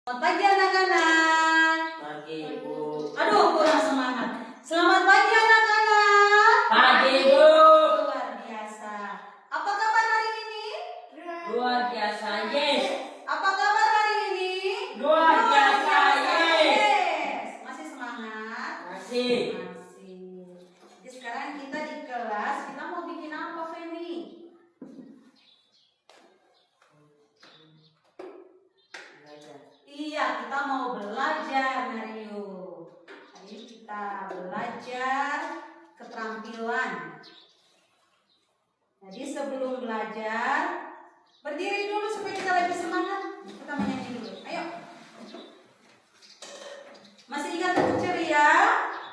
Selamat pagi anak-anak. Pagi Ibu. Aduh, kurang semangat. Selamat pagi anak-anak. Pagi Ibu. Luar biasa. Apa kabar hari ini? Luar biasa, yes. Apa kabar hari ini? Luar biasa, yes. Masih semangat? Masih. Jadi sekarang kita di kelas, kita mau bikin apa, Feni? Iya, kita mau belajar, Mario. Jadi kita belajar keterampilan. Jadi sebelum belajar, berdiri dulu supaya kita lebih semangat. Kita menyanyi dulu. Ayo. Masih ingat untuk ceria?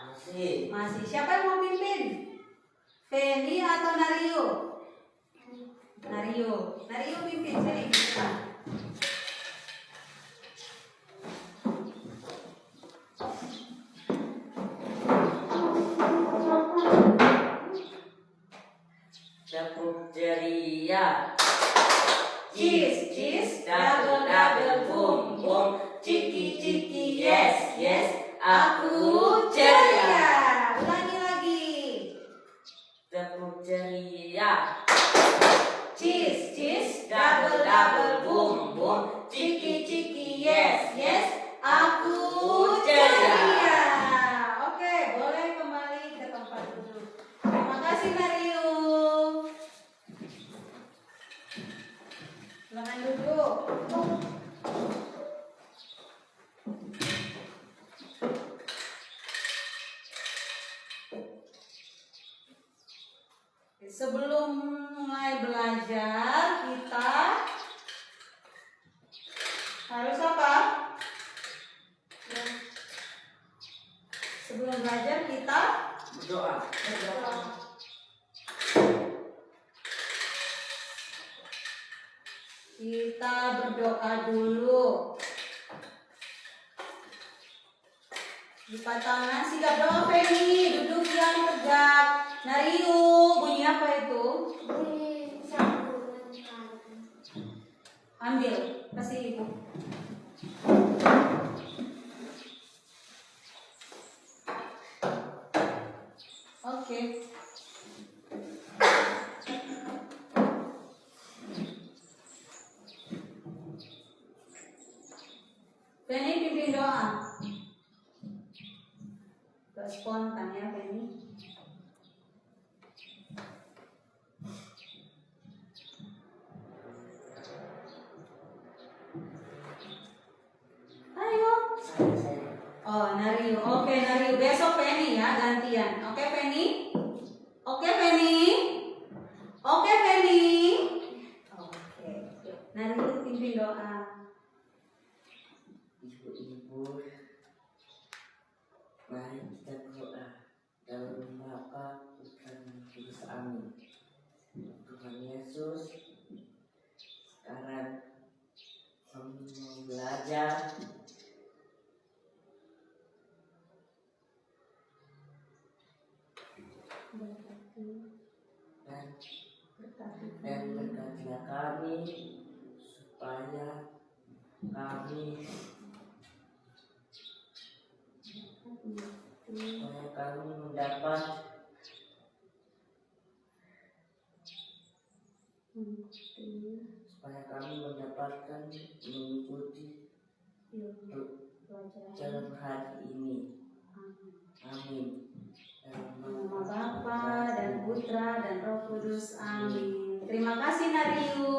Masih. Masih. Siapa yang mau pimpin? Feni atau Nario? Nario. Nario pimpin. Sini. Dapur ceria. Cheese, cheese, Double, double, boom, boom. Ciki, ciki, yes, yes. Aku ceria. Ulangi lagi. Dapur ceria. Cheese, cheese, Double, double, boom, boom. Ciki, ciki, yes, yes. Aku ceria. Oke, boleh kembali ke tempat duduk. Terima kasih Mario. Silakan duduk. Sebelum mulai belajar, kita harus apa? Sebelum belajar kita Berdoa. berdoa. Kita berdoa dulu. Lipat tangan, sigap doa Feni, duduk yang tegak. Nario, bunyi apa itu? Ambil, kasih ibu. Oke. Feni pimpin doa. Spontan ya Feni. Ayo. Oh, Nario. Oke, Nario. Besok Feni ya, gantian. Oke, Feni? Oke, Feni? Oke, Feni? Oke. Nario pimpin doa. Ibu-ibu, mari kita berdoa dalam nama Bapa, Putra, dan Kudus. Amin. Tuhan Yesus, sekarang kami mau belajar dan berkatilah kami supaya kami mendapat mendapatkan mengikuti dalam hari ini. Amin. Dalam Nama Bapa dan Putra dan Roh Kudus. Amin. Terima kasih Nario.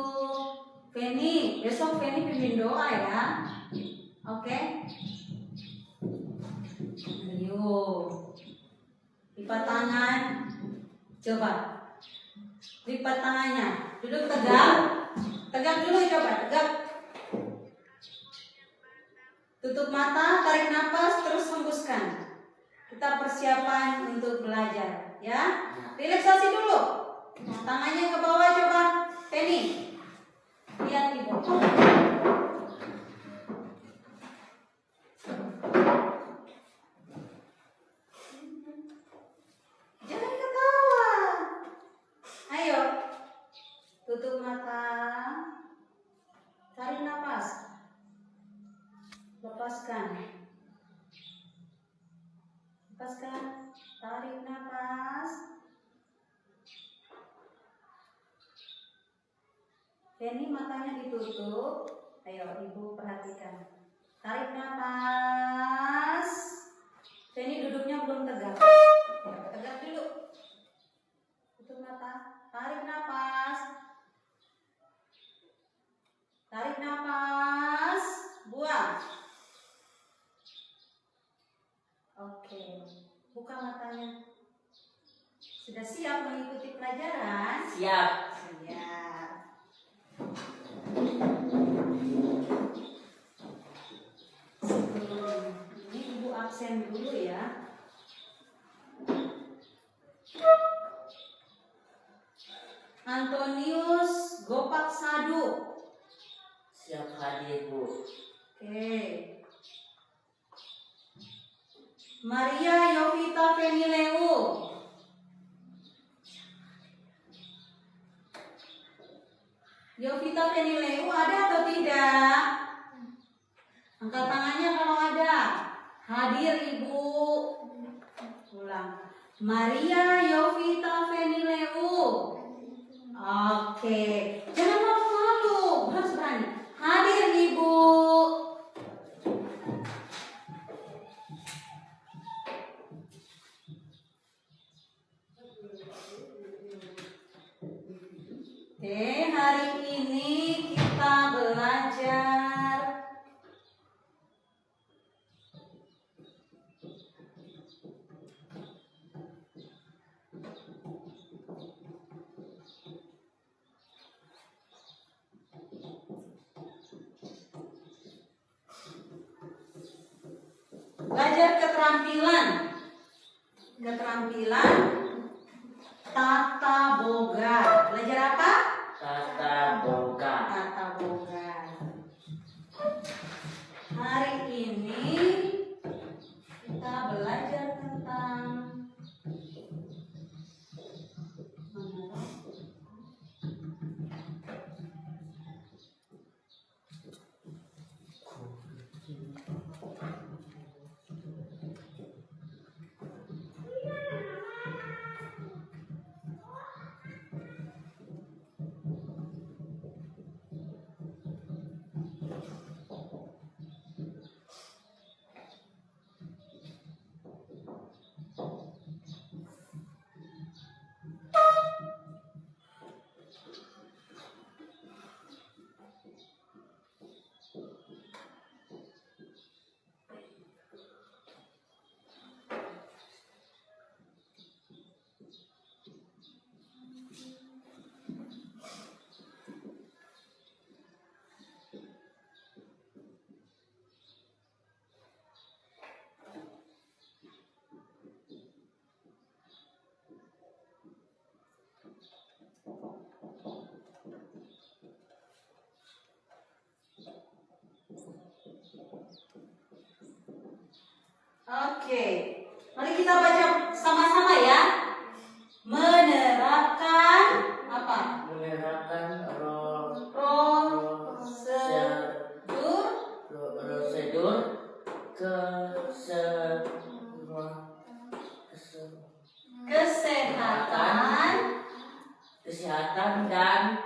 Feni, besok Feni pimpin doa ya. Oke? Nario. Lipat tangan. Coba. Lipat tangannya. Duduk tegak. Tegak dulu coba, tegak. Tutup mata, tarik nafas, terus hembuskan. Kita persiapan untuk belajar, ya. Relaksasi dulu. Tangannya ke bawah coba. Feni. Lihat ibu. Jangan ketawa. Ayo. Tutup mata. Tarik nafas. lepaskan. Lepaskan. Tarik nafas. Feni matanya ditutup. Ayo ibu perhatikan. Tarik nafas. Feni duduknya belum tegak. Tegak dulu. Tutup mata. Tarik nafas. Tarik nafas. Buang. Oke. Buka matanya. Sudah siap mengikuti pelajaran? Siap. Siap. Sebelum ini ibu absen dulu ya. Antonius Gopak Sadu. Siap hadir, Bu. Oke. Maria Yovita Fenileu. Yovita Fenileu ada atau tidak? Angkat tangannya kalau ada. Hadir ibu. Ulang. Maria Yovita Fenileu. Oke. Jangan malu-malu. Harus berani. Hadir ibu. Oke, hari ini kita belajar keterampilan tata boga. Belajar apa? Tata boga. Tata boga. Hari ini kita belajar tentang Oke, mari kita baca sama-sama ya. Menerapkan apa? Menerapkan prosedur kesehatan dan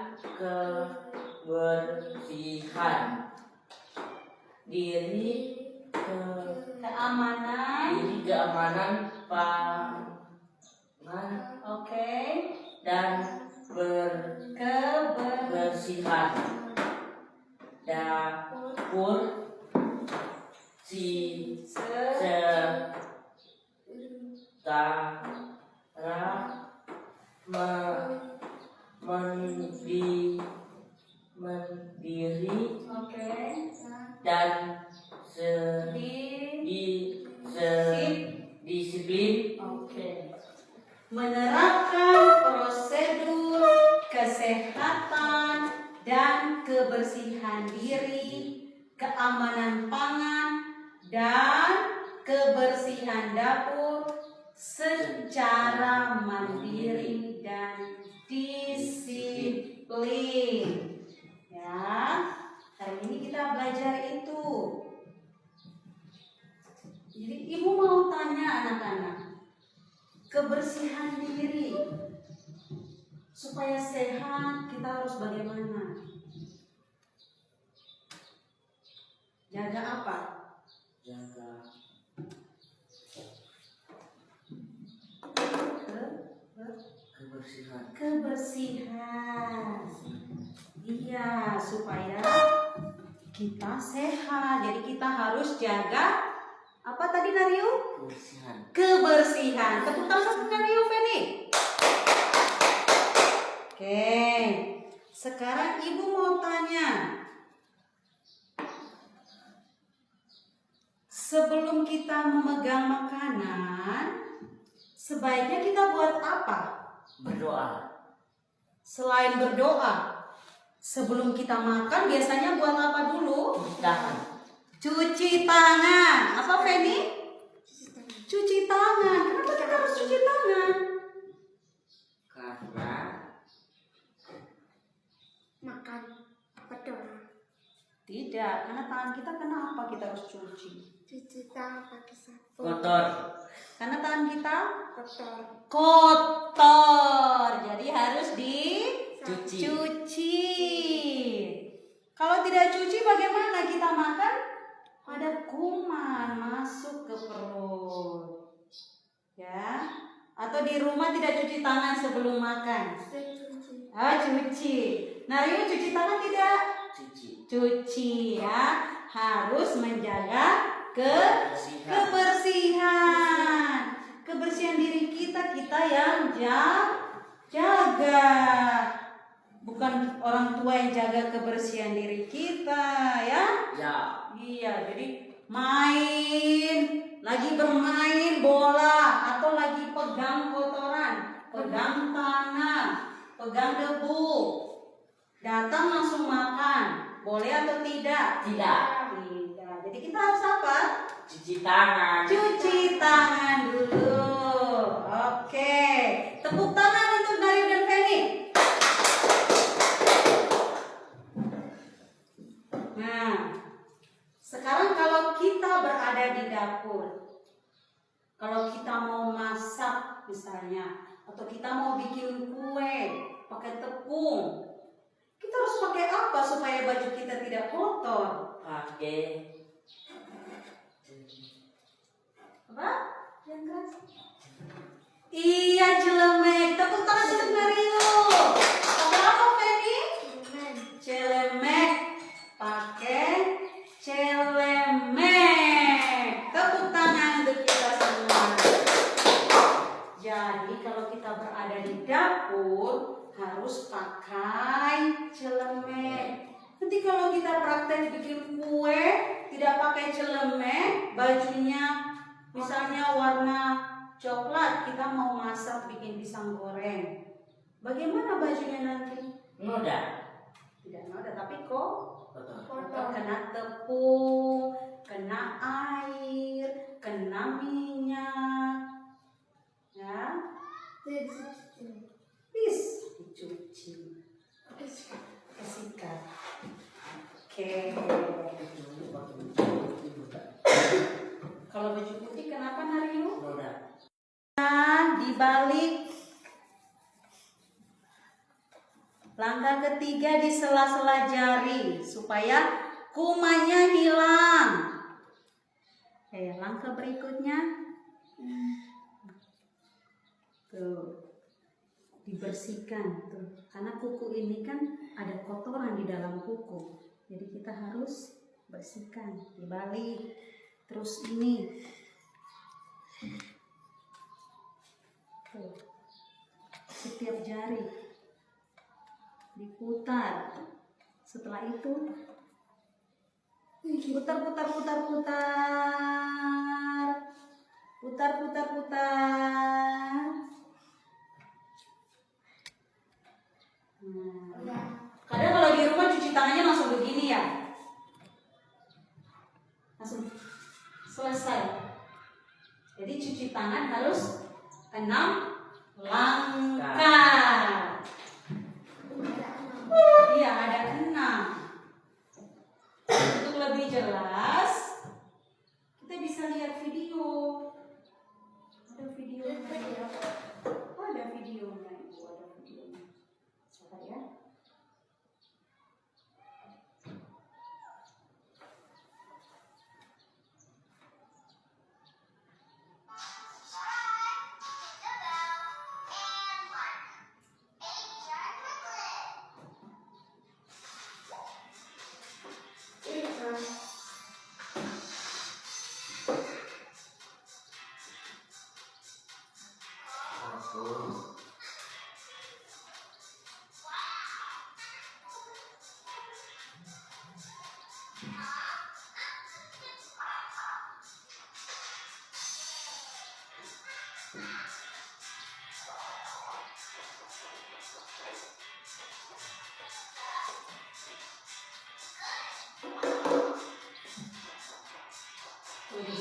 kebersihan diri, keamanan pangan, Oke. dan kebersihan dapur mendiri Oke. dan disiplin. Oke. Menerapkan prosedur kesehatan dan kebersihan diri, keamanan pangan, dan kebersihan dapur secara mandiri dan disiplin. Ya, hari ini kita belajar itu. Jadi ibu mau tanya anak-anak, kebersihan diri supaya sehat kita harus bagaimana? Jaga apa? Jaga kebersihan. Kebersihan. Iya, supaya kita sehat. Jadi kita harus jaga apa tadi Nario? Kebersihan. Kebersihan. Tepuk tangan untuk Nario Feni. Oke. Sekarang ibu mau tanya. Sebelum kita memegang makanan, sebaiknya kita buat apa? Berdoa. Selain berdoa, sebelum kita makan biasanya buat apa dulu? Cuci tangan. Cuci tangan. Apa Feni? Cuci tangan. Kenapa kita harus cuci tangan? Karena makan berdoa. Tidak, karena tangan kita kenapa kita harus cuci? Cuci tangan pakai sabun. kotor. Karena tangan kita Kotor. kotor. Jadi harus Cuci. dicuci. Kalau tidak cuci bagaimana kita makan? Ada kuman masuk ke perut. Ya. Atau di rumah tidak cuci tangan sebelum makan. Cuci. Cuci. Nah, Rio cuci tangan tidak? Cuci. Cuci ya. Harus menjaga kebersihan. Kebersihan diri kita yang jaga. Bukan orang tua yang jaga kebersihan diri kita ya. Ya. Iya, jadi lagi bermain bola atau lagi pegang kotoran, pegang tanah, pegang debu. Datang langsung makan. Boleh atau tidak? Tidak. Tidak. Jadi kita harus apa? Cuci tangan. Cuci tangan dulu. Oke. Tepuk tangan untuk Nario dan Feni. Nah, sekarang kalau kita berada di dapur, kalau kita mau masak misalnya, atau kita mau bikin kue pakai tepung, kita harus pakai apa supaya baju kita tidak kotor? Pakai Apa? Yang keras? Iya, celemek. Tepuk tangan untuk Mario. Pakai apa, Feni? Celemek. Pakai celemek. Tepuk tangan untuk kita semua. Jadi kalau kita berada di dapur harus pakai celemek. Nanti kalau kita praktek bikin kue tidak pakai celemek, bajunya misalnya warna coklat, kita mau masak bikin pisang goreng. Bagaimana bajunya nanti? noda. Tidak noda, tapi kok Kotor. kena tepung, kena air, kena minyak. Ya, bisa dicuci. Kesikat. Oke. Kalau baju putih kenapa Nario? Noda. Dibalik. Langkah ketiga di sela-sela jari supaya kumannya hilang. Langkah berikutnya tuh dibersihkan tuh, karena kuku ini kan ada kotoran di dalam kuku, jadi kita harus bersihkan. Dibalik, terus ini tuh, setiap jari diputar. Setelah itu putar. Kadang kalau di rumah cuci tangannya langsung begini ya, langsung selesai. Jadi cuci tangan harus 6 langkah. Iya, ada 6. Untuk lebih jelas kita bisa lihat video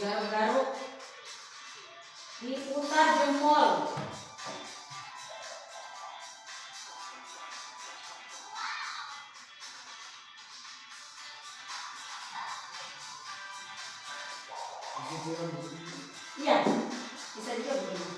Garuk-garuk, diputar jempol. Iya, bisa juga begini.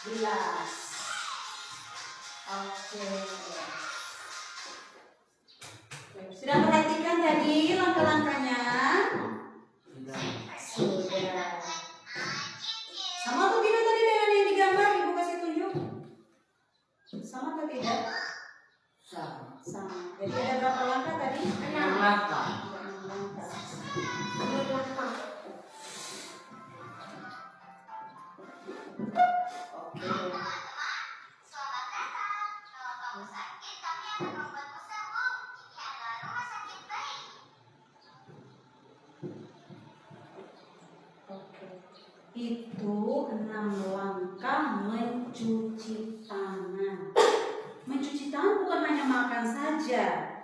Bilas. Oke. Sudah perhatikan tadi langkah-langkahnya? Sudah. Sama atau tidak tadi dengan yang digambar? Ibu kasih tunjuk. Sama atau tidak? Sama. Sama. Jadi ada berapa langkah tadi? 6 langkah. 6 langkah. Oke. Oke. Itu 6 langkah mencuci tangan. Mencuci tangan bukan hanya makan saja.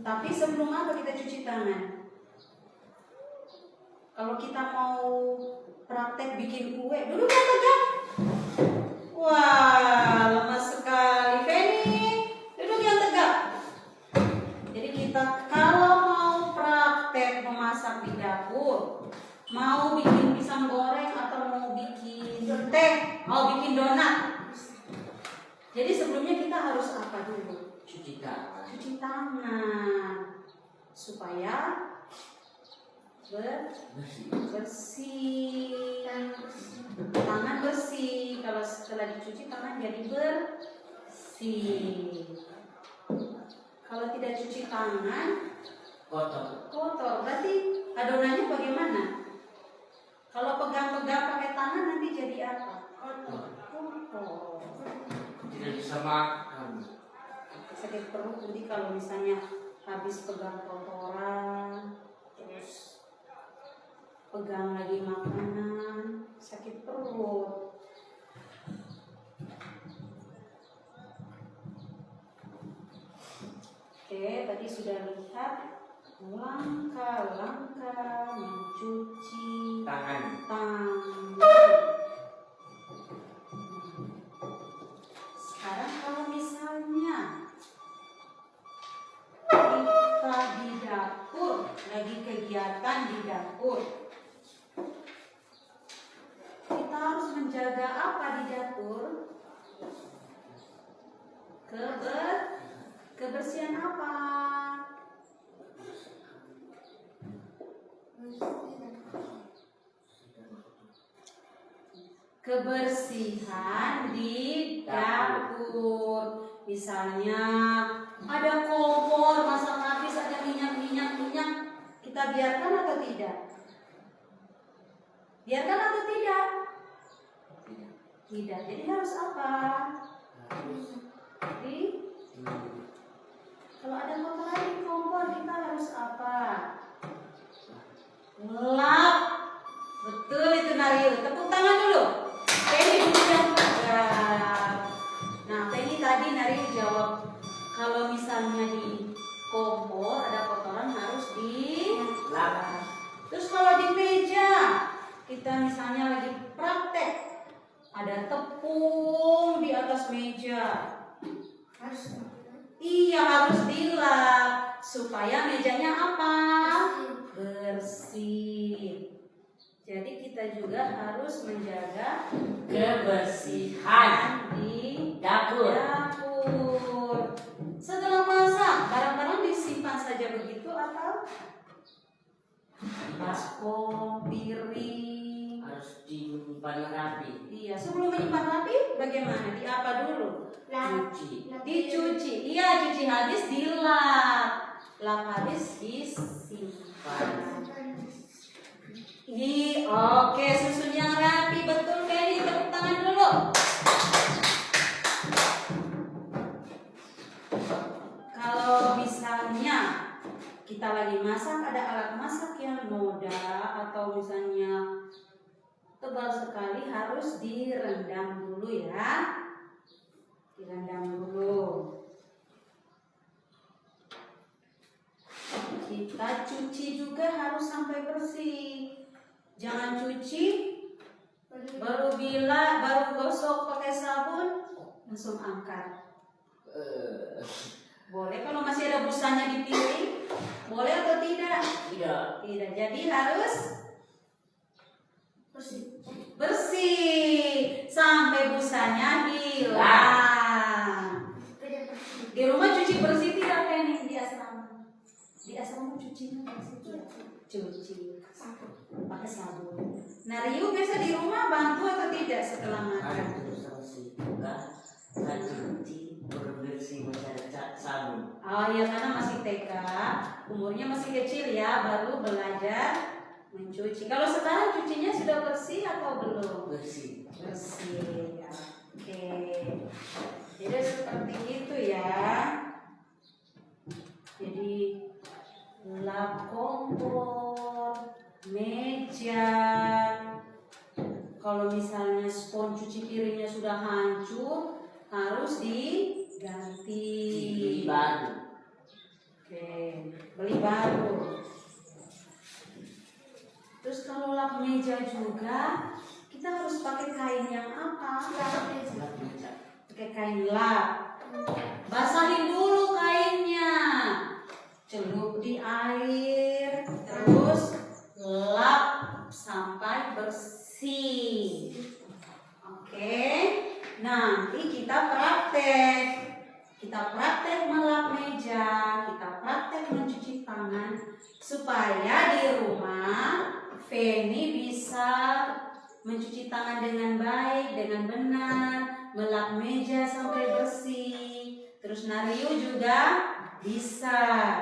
Tapi sebelum apa kita cuci tangan? Kalau kita mau praktek bikin kue, duduk yang tegak. Wah, lemas sekali. Feni, duduk yang tegak. Jadi kita kalau mau praktek memasak di dapur, mau bikin pisang goreng atau mau bikin teh, mau bikin donat. Jadi sebelumnya kita harus apa dulu? Cuci tangan. Cuci tangan supaya bersih, tangan bersih. Kalau setelah dicuci tangan jadi bersih. Kalau tidak cuci tangan kotor. Berarti adonannya bagaimana? Kalau pegang-pegang pakai tangan nanti jadi apa? Kotor. Tidak bisa makan. Sakit perut nanti kalau misalnya habis pegang kotoran, terus pegang lagi makanan, sakit perut. Oke, tadi sudah lihat langkah-langkah mencuci Tangan. tangan. Sekarang kalau misalnya kita di dapur, lagi kegiatan di dapur, kita harus menjaga apa di dapur? Kebersihan apa? Kebersihan di dapur. Misalnya ada kompor masak habis, ada minyak, kita biarkan atau tidak? Biarkan atau tidak? Tidak. Jadi harus apa? Jadi kalau ada kotoran di kompor kita harus apa? Lap. Betul itu Nario. Tepuk tangan dulu. Penny duduk yang tegak. Nah, Penny tadi Nario jawab kalau misalnya di kompor ada kotoran harus dilap. Terus kalau di meja kita misalnya lagi praktek ada tepung di atas meja. Harus dilap supaya mejanya apa? Bersih. Jadi kita juga harus menjaga kebersihan di dapur. Setelah masak, barang-barang disimpan saja begitu atau baskom, piring Harus disimpan rapi. Iya, sebelum menyimpan rapi bagaimana? Di apa dulu? Cuci. Dicuci. Iya, cuci habis dilap. Lap habis disimpan. Oke, susun yang rapi. Betul, Feni. Tepuk tangan dulu. Kalau misalnya kita lagi masak, ada alat masak yang noda atau misalnya tebal sekali, harus direndam dulu ya. Direndam dulu. Kita cuci juga harus sampai bersih. Jangan cuci baru gosok pakai sabun langsung angkat. Boleh kalau masih ada busanya di piring? Boleh atau tidak? Tidak. Tidak. Jadi harus bersih sampai busanya hilang. Di rumah cuci bersih tidak, Feni? Di asrama? Di asrama cucinya bersih tidak? Cuci pakai sabun. Nah, Riu biasa di rumah bantu atau tidak setelah makan? Terus bersih. Saya cuci bersih masih ada sabun. Oh iya, karena masih TK, umurnya masih kecil ya, baru belajar mencuci. Kalau sekarang cucinya sudah bersih atau belum? Bersih. Bersih. Oke. Jadi seperti itu ya. Jadi lap kompor, meja. Kalau misalnya spons cuci piringnya sudah hancur, harus diganti. Beli baru. Oke, beli baru. Terus kalau lap meja juga, kita harus pakai kain yang apa? Pakai kain lap. Basahin dulu kainnya, celup di air, terus lap sampai bersih. Oke, nanti kita praktek. Kita praktek melap meja, kita praktek mencuci tangan, supaya di rumah Feni bisa mencuci tangan dengan baik, dengan benar, melap meja sampai bersih. Terus Nariu juga bisa.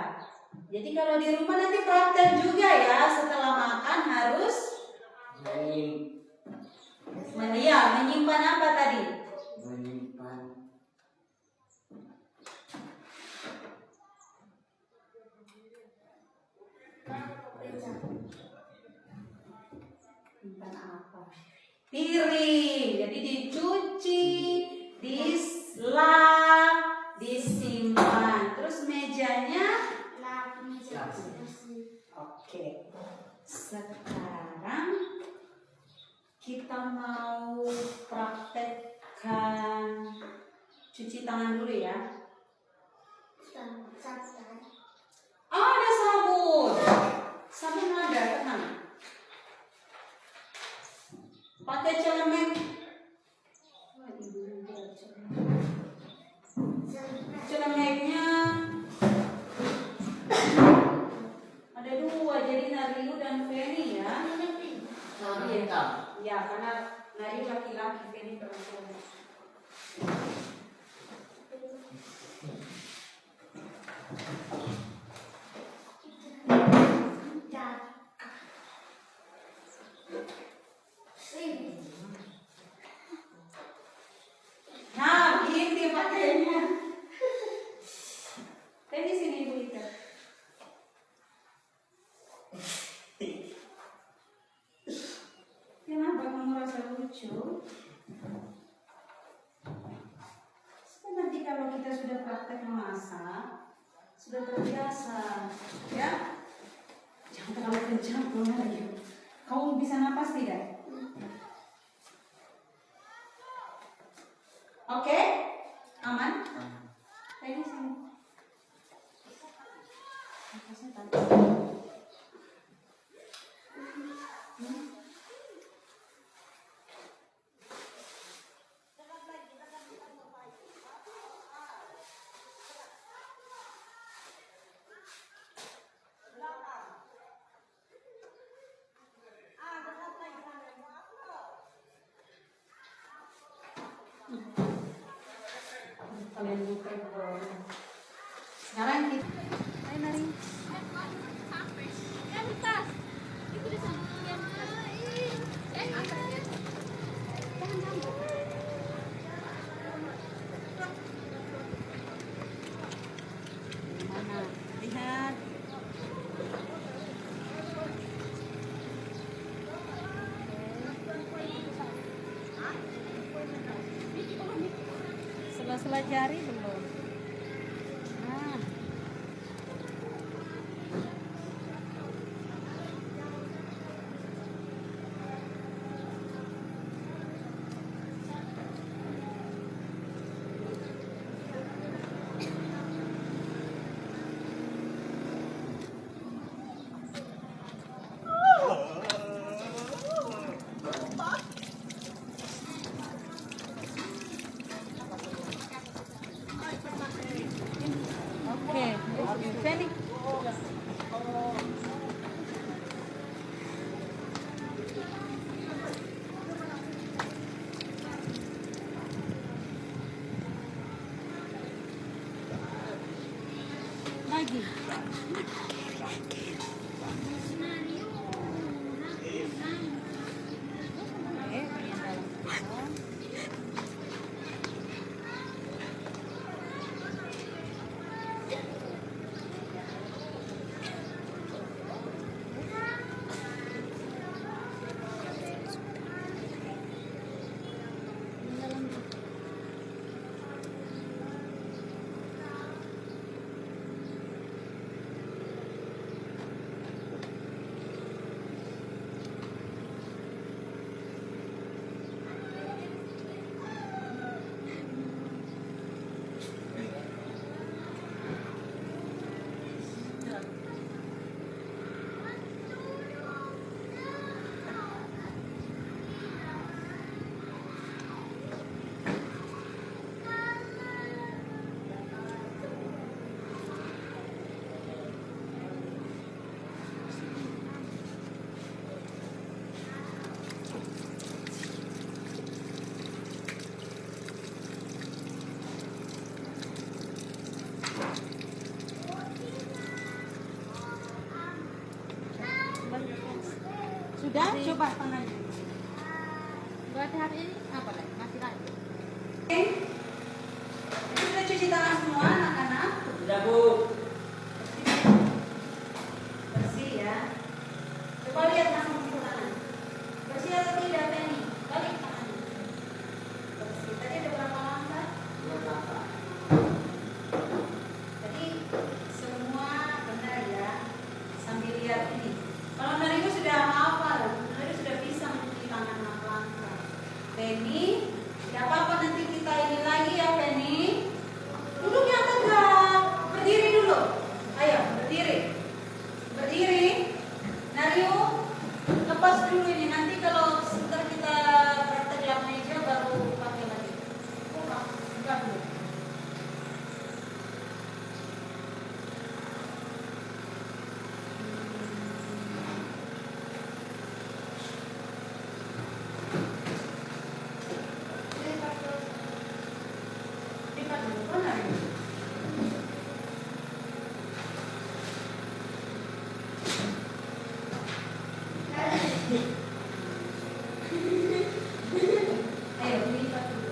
Jadi kalau di rumah nanti praktek juga ya, setelah makan harus menyimpan apa tadi? Menyimpan Menyimpan apa? Piring. Jadi dicuci, dilap, disimpan. Terus mejanya? Oke. Sekarang kita mau praktekkan cuci tangan dulu ya. Oh, ada sabun. Sabun ada, tenang. Pakai celemek. Celemeknya ada dua, jadi Nariu dan Feni ya. hitam. Ya, karena Nariu laki-laki, Feni perempuan. Nah, begini pakainya. Feni sini Ibu ikat. Kenapa kamu rasa lucu? Nanti kalau kita sudah praktek memasak, sudah terbiasa, ya. Jangan terlalu kencang, lagi. Kamu bisa napas tidak? Oke, aman? Ini sini. Napasnya tadi. Kalian buka dulu. Sekarang kita. Ayo mari. Mana? Lihat. Sela-sela jari belum? Nah. Oke, Feni. Lagi. Sudah, coba tangannya. Berarti hari ini apa lagi? Masih lagi. Oke. Jadi sudah cuci tangan semua anak-anak? Sudah Bu. Bersih ya. Coba lihat langsung cuci tangan. Bersih atau tidak, Penny? Balik tangannya. Bersih. Tadi ada berapa langkah? Jadi semua benar ya. Sambil lihat ini. Kalau Narimu sudah hafal, Narimu sudah bisa mencuci tangan langkah. Penny, tidak apa-apa nanti kita ini lagi ya Penny. Duduk yang tegak, berdiri dulu. Ayo, berdiri. Berdiri. Narimu, lepas dulu ini. Nanti kalau sebentar kita praktek lap meja baru pakai lagi. Buka dulu. Lipat dulu, benar ya? Ayo, lipat dulu.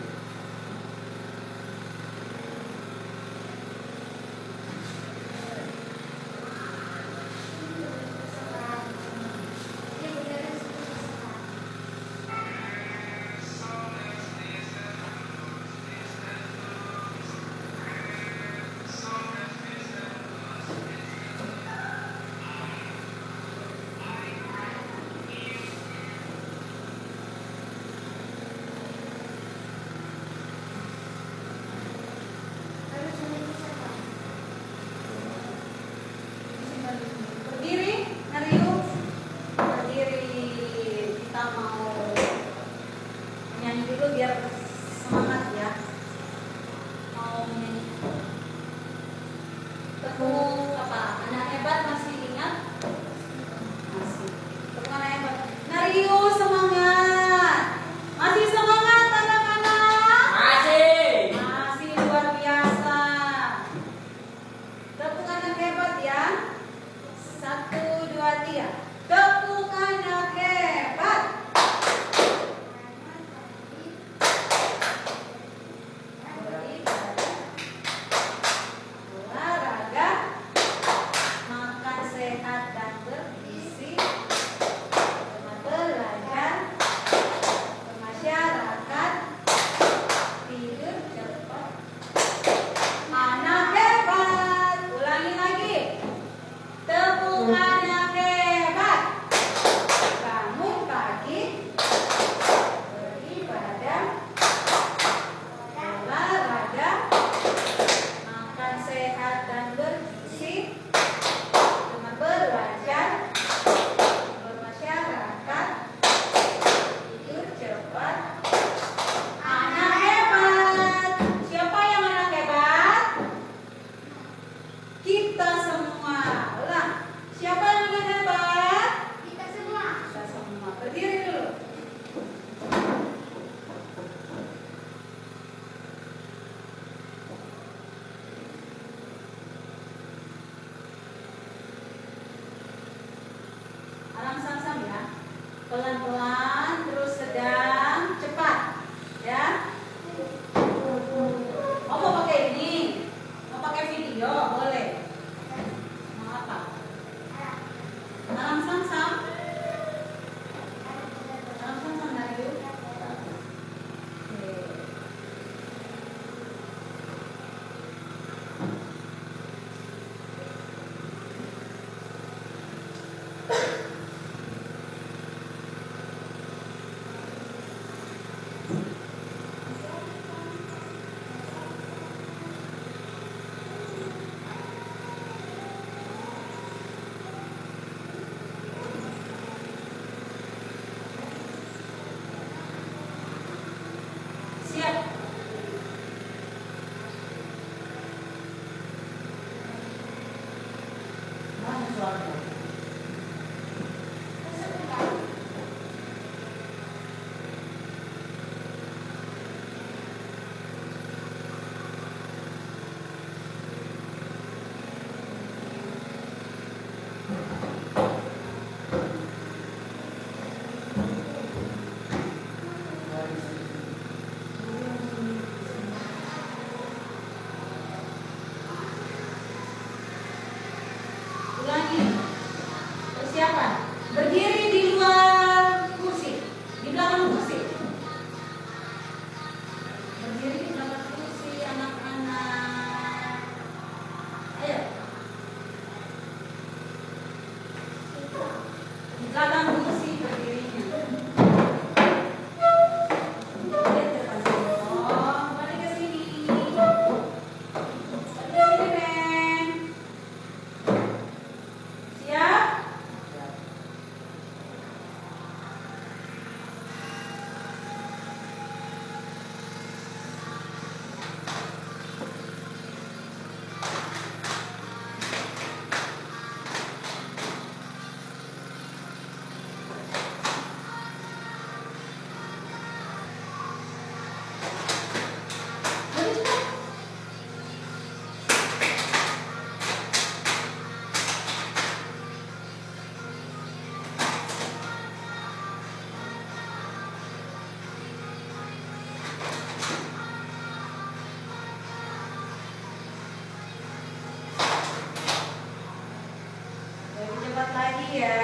lagi ya.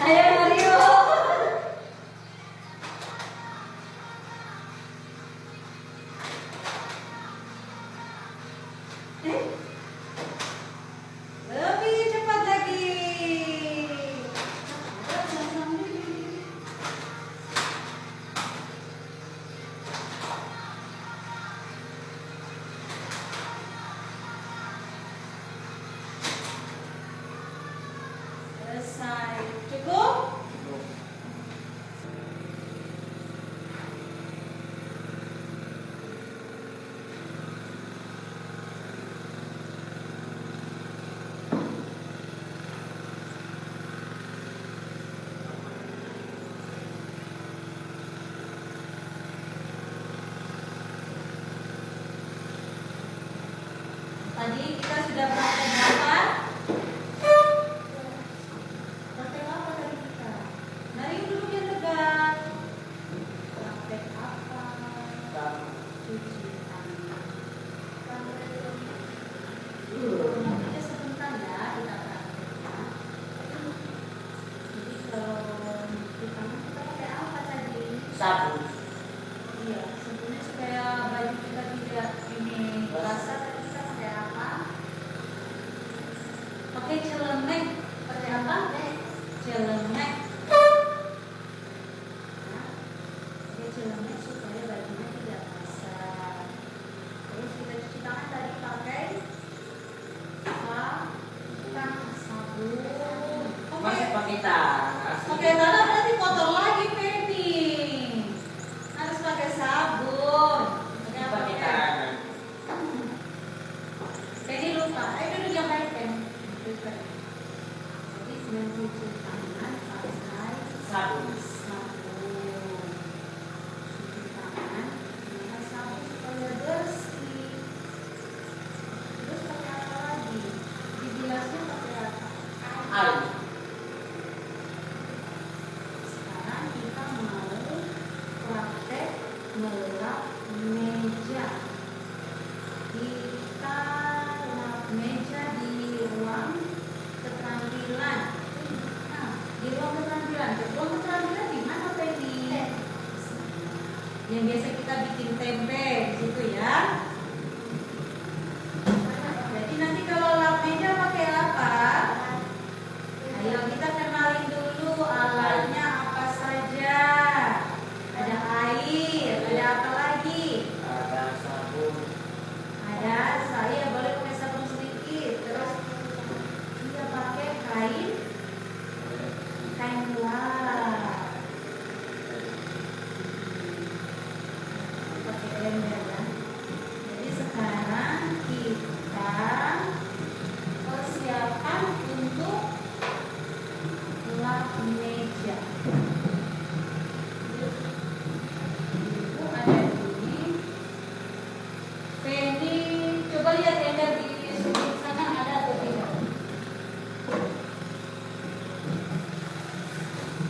Ayo Mario. Lebih cepat lagi. Selesai. Cukup? Tadi kita sudah praktek berapa? Praktek apa tadi kita? Mari duduk yang tegak. Praktek apa? Cuci tangan. Nantinya sebentar ya kita prakteknya. Jadi kalau cuci tangan kita pakai apa tadi? Sabun. Iya, sebenarnya supaya baju kita tidak ini basah, tadi kita pakai apa? Pakai celemek. Pakai apa? Celemek. Nah, pakai celemek supaya bajunya tidak basah. Terus kita cuci tangan tadi pakai sabun. Masih pakai tangan. Pakai tangan berarti kotor lagi, Feby. Harus pakai sabun. Pakai tangan. Jadi lupa. Duduk yang baik kan. Jadi dengan cuci tangan pakai Sabun. sabun. Cuci tangan dengan sabun supaya bersih. Terus pakai apa lagi? Dibilasnya pakai apa? Air. Sekarang kita mau praktek melap meja. Kita lap meja di ruang keterampilan. Nah, di ruang keterampilan. Ruang keterampilan di mana, Feby? Yang biasa kita bikin tempe di situ ya. Jadi nanti kalau lap meja pakai apa? Ayo kita kenalin dulu alatnya apa saja. Ada air, ada apa lagi? Ada sabun. Ada saya boleh pakai sabun sedikit. Terus dia pakai kain luar. Pakai ember ya. Jadi sekarang kita persiapan untuk lap meja. Ibu ada ini. Penny, coba lihat ember di sebelah sana ada atau tidak?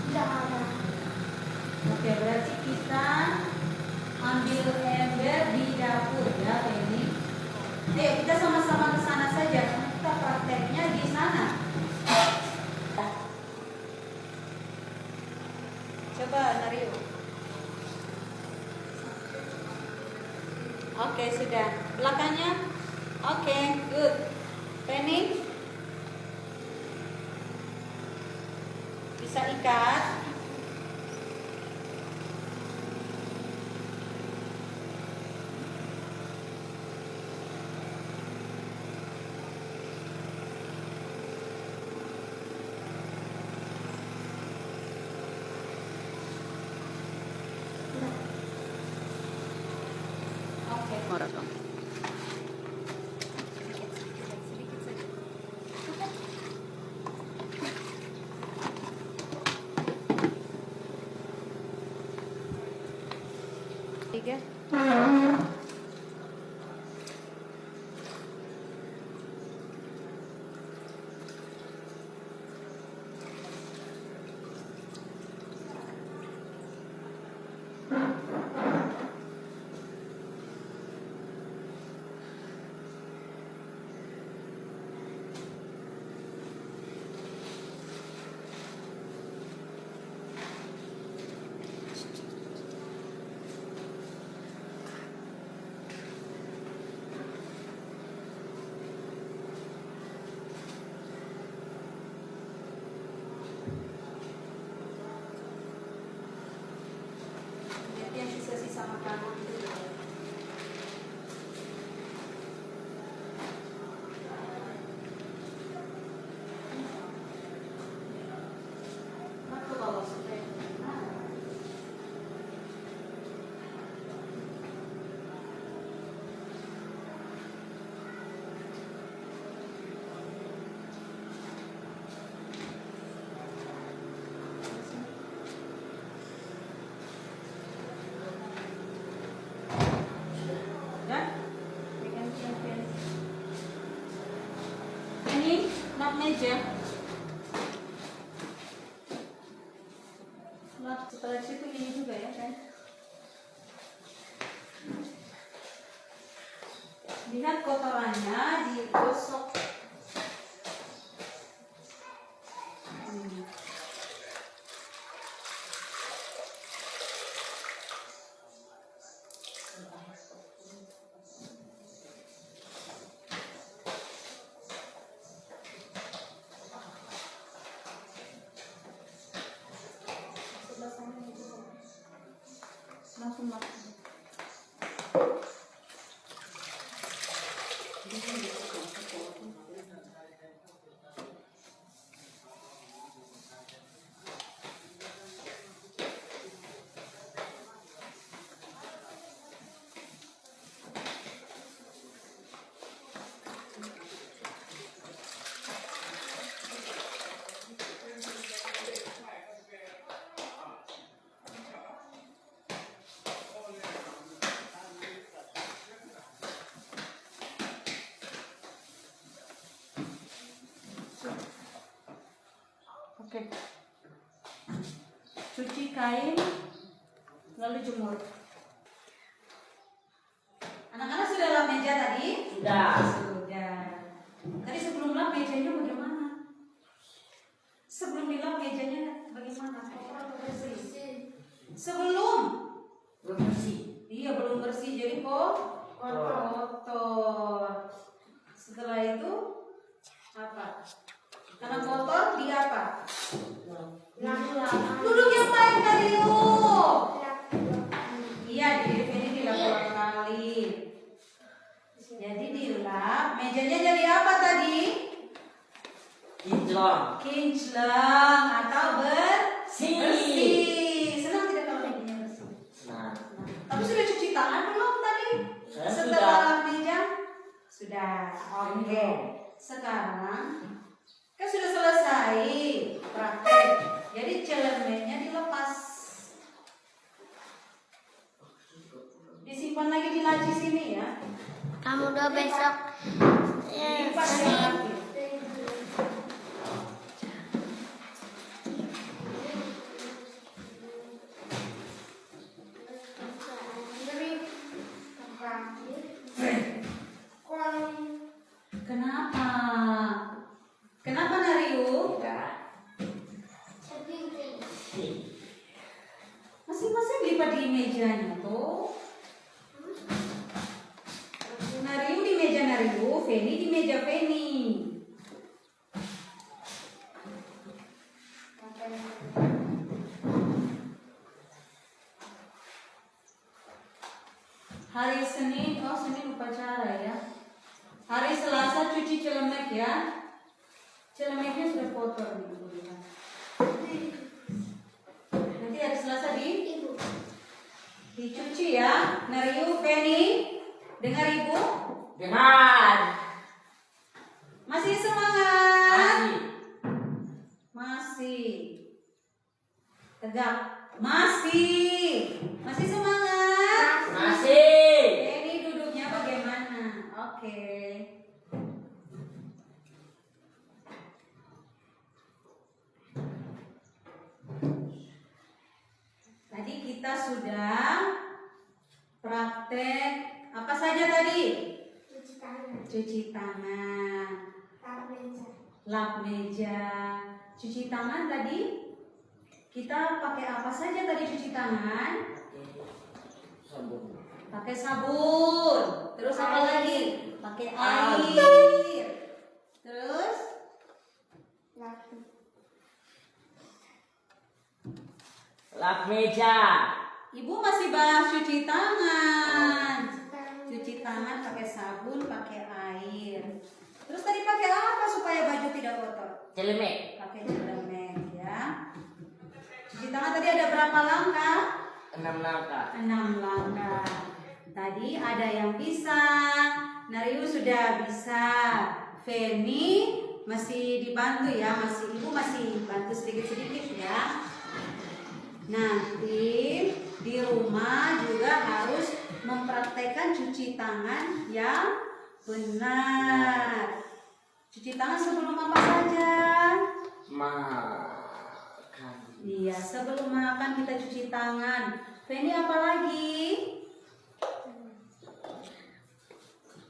Tidak ada. Oke, berarti kita ambil ember di dapur ya, Penny. Ayo kita sama-sama ke sana saja. Kita prakteknya di sana. Coba Nario. Oke, sudah. Belakangnya. Oke, good. Penny. Bisa ikat. Oke. Maraton. Sedikit saja. Mega. Lihat yang sisa-sisa makanan itu. Aku bawa supaya. Dan pegang siapin. Ini lap meja. Lap setelah situ ini juga ya kan. Lihat kotorannya digosok. Langsung makan. Oke. Cuci kain, lalu jemur. Anak-anak sudah lap meja tadi? Sudah. Sudah. Tadi sebelum lap mejanya bagaimana? Sebelum dilap mejanya bagaimana? Kotor atau bersih? Sebelum? Belum bersih. Iya, belum bersih, jadi kotor. Setelah itu apa? Karena kotor dia apa? Duduk yang baik dari lu. Iya, ini dilap 2 kali. Jadi dilap, mejanya jadi apa tadi? Kinclong. Kinclong atau bersih. Senang tidak kalau mejanya bersih? Nah, Tapi sudah cuci tangan belum tadi? Saya Setelah sudah. lap meja? Sudah. Oke. Sekarang kan sudah selesai praktek. Jadi celengannya dilepas. Disimpan lagi di laci sini ya. Kamu udah besok Lipat yang rapi. Kenapa? Kenapa Nariu? Masing-masing lipat di mejanya tuh. Nariu di meja Nariu, Feni di meja Feni. Hari Senin, Senin upacara ya. Hari Selasa cuci celemek ya. Celemeknya sudah kotor nih, Bu. Nanti hari Selasa dicuci ya. Nariu, Feni, dengar Ibu? dengar. Masih semangat? Masih. Masih. Tegak. Masih. Masih semangat? kita sudah praktek apa saja tadi? Cuci tangan. Cuci tangan, Lap meja. lap meja. Cuci tangan tadi kita pakai apa saja tadi cuci tangan? Sabun. Pakai sabun. Terus apa lagi? Pakai air. Terus Lap. Lap meja. Ibu masih bahas cuci tangan. Cuci tangan pakai sabun, pakai air. Terus tadi pakai apa supaya baju tidak kotor? Celemek. Pakai celemek ya. Cuci tangan tadi ada berapa langkah? 6 langkah. 6 langkah. Tadi ada yang bisa, Nariu sudah bisa, Feni masih dibantu ya, ibu masih bantu sedikit-sedikit ya. Nanti di rumah juga harus mempraktekkan cuci tangan yang benar. Cuci tangan sebelum apa saja? Makan. Iya, sebelum makan kita cuci tangan. Feni apa lagi?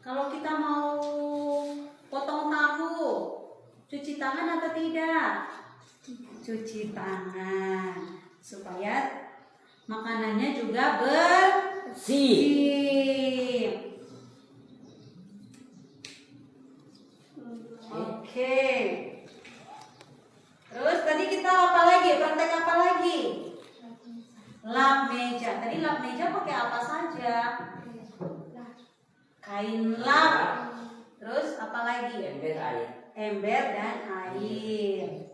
Kalau kita mau potong tahu, cuci tangan atau tidak? Cuci tangan supaya makanannya juga bersih. Oke. Terus tadi kita apa lagi? Praktek apa lagi? Lap meja. Tadi lap meja pakai apa saja? Kain lap. Terus apa lagi? Ember air. Ember dan air.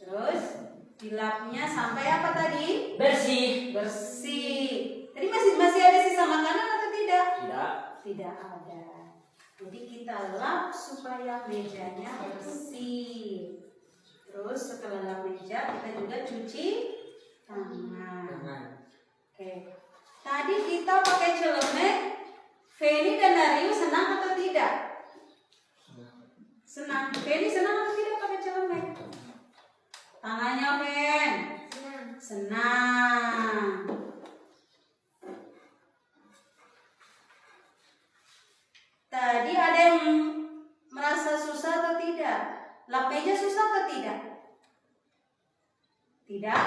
Terus dilapnya sampai apa tadi? Bersih. Bersih. Tadi masih ada sisa makanan atau tidak? Tidak. Tidak ada. Jadi kita lap supaya mejanya bersih. Terus setelah lap meja kita juga cuci tangan. Oke. Tadi kita pakai celemek. Feni dan Nariu senang atau tidak? Senang. Feni senang atau tidak pakai celemek? Tangannya Fen. Senang. Tadi ada yang merasa susah atau tidak? Lap meja susah atau tidak? Tidak.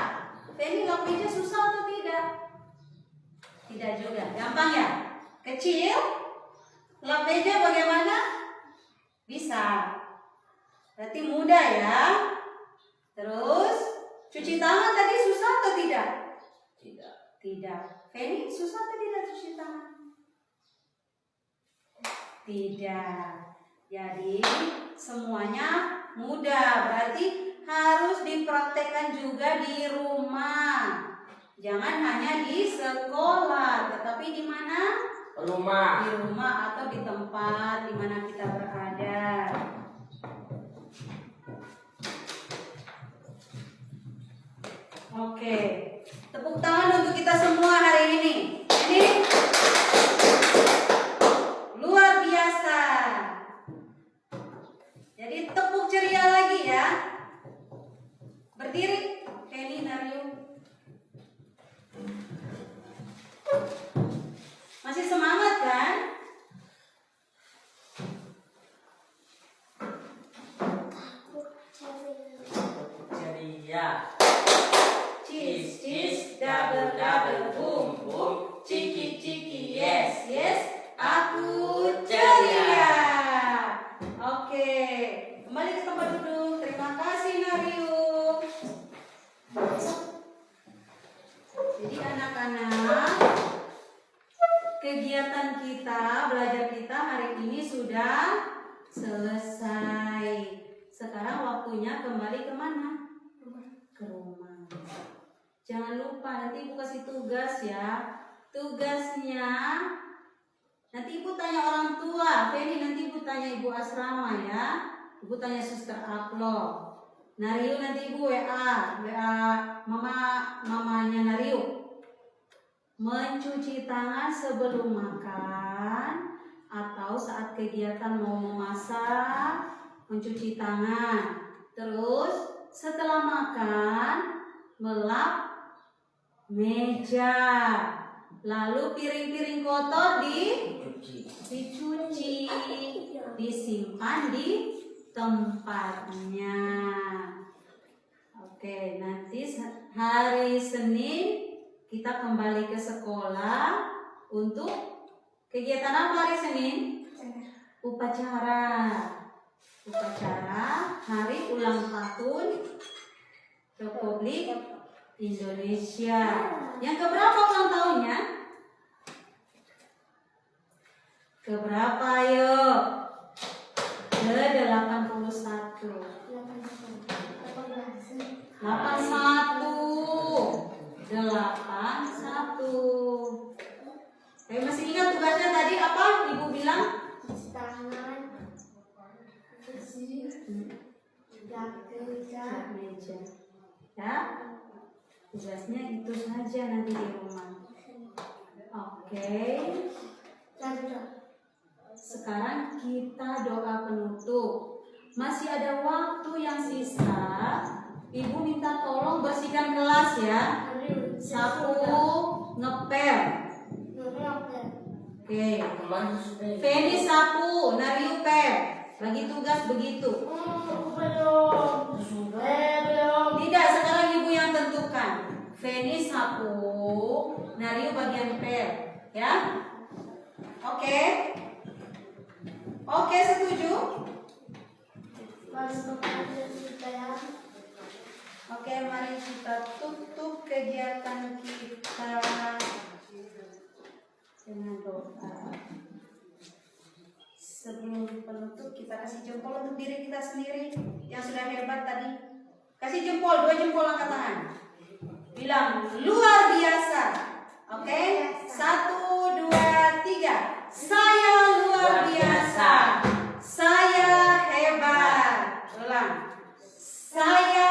Feni, lap meja susah atau tidak? Tidak juga. Gampang ya? Kecil. Lap meja bagaimana? Bisa. Berarti mudah ya. Terus cuci tangan tadi susah atau tidak? Tidak. Tidak. Feni, susah atau tidak cuci tangan? Tidak. Jadi semuanya mudah. Berarti harus dipraktekkan juga di rumah. Jangan hanya di sekolah, tetapi di mana? Rumah. Di rumah atau di tempat di mana kita berada. Oke. Tepuk tangan untuk kita semua hari ini. Ini luar biasa. Jadi tepuk ceria lagi ya. Berdiri, Feni, Nariu. Masih semangat kan? Ceria. Cheese, cheese, double, double, boom, boom. Ciki, ciki, yes, yes. Aku ceria. Oke, kembali ke tempat duduk. Terima kasih Nariu. Jadi anak-anak, kegiatan kita, belajar kita hari ini sudah selesai. Sekarang waktunya kembali kemana? Ke rumah. Jangan lupa nanti ibu kasih tugas ya. Tugasnya nanti ibu tanya orang tua. Feni nanti ibu tanya ibu asrama ya. Ibu tanya suster Aklo. Nariu nanti ibu WA mamanya Nariu. Mencuci tangan sebelum makan atau saat kegiatan mau memasak, mencuci tangan. Terus setelah makan melap meja. Lalu piring-piring kotor Cuci. dicuci, disimpan di tempatnya. Oke, nanti hari Senin kita kembali ke sekolah untuk kegiatan apa hari Senin? Upacara. Upacara hari ulang tahun Republik Indonesia. Yang keberapa ulang tahunnya? Keberapa ayo? Ke-81. 81. Saya masih ingat tugasnya tadi apa? Ibu bilang? Cuci tangan, bersih, cat Meja. Ya. Tugasnya itu saja nanti di rumah. Oke. Sekarang kita doa penutup. Masih ada waktu yang sisa. Ibu minta tolong bersihkan kelas ya. Sapu, ngepel. Oke. Kemarin sudah. Feni sapu, Nariu pel. Bagi tugas begitu. Tidak, sekarang ibu yang tentukan. Feni sapu, Nariu bagian pel. Ya. Oke. Oke, setuju? Oke, mari kita tutup kegiatan kita dengan doa. Sebelum penutup, kita kasih jempol untuk diri kita sendiri yang sudah hebat tadi. Kasih jempol, 2 jempol angkat tangan. Bilang luar biasa. Oke, 1, 2, 3. Saya luar biasa. Saya hebat. Ulang. Saya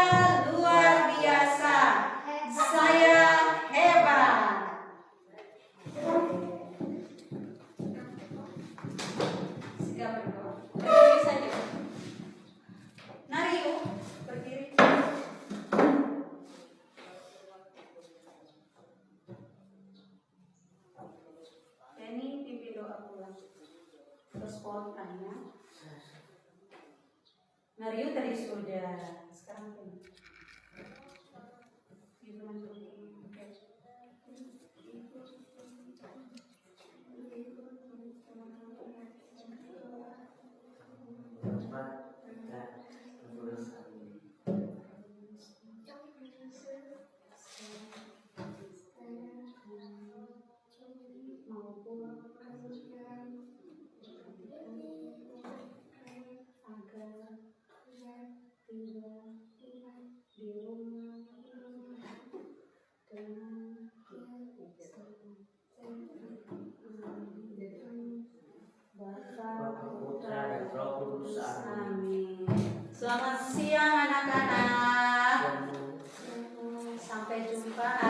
luar biasa. Saya hebat. Siap berdoa. Berdiri saja. Nari yuk, berdiri. Ini pimpin doa pulang. Terus spontan ya. Nariu tadi sudah. Sekarang ini. Tempat kita berusaha. Amin. Selamat siang anak-anak. Sampai jumpa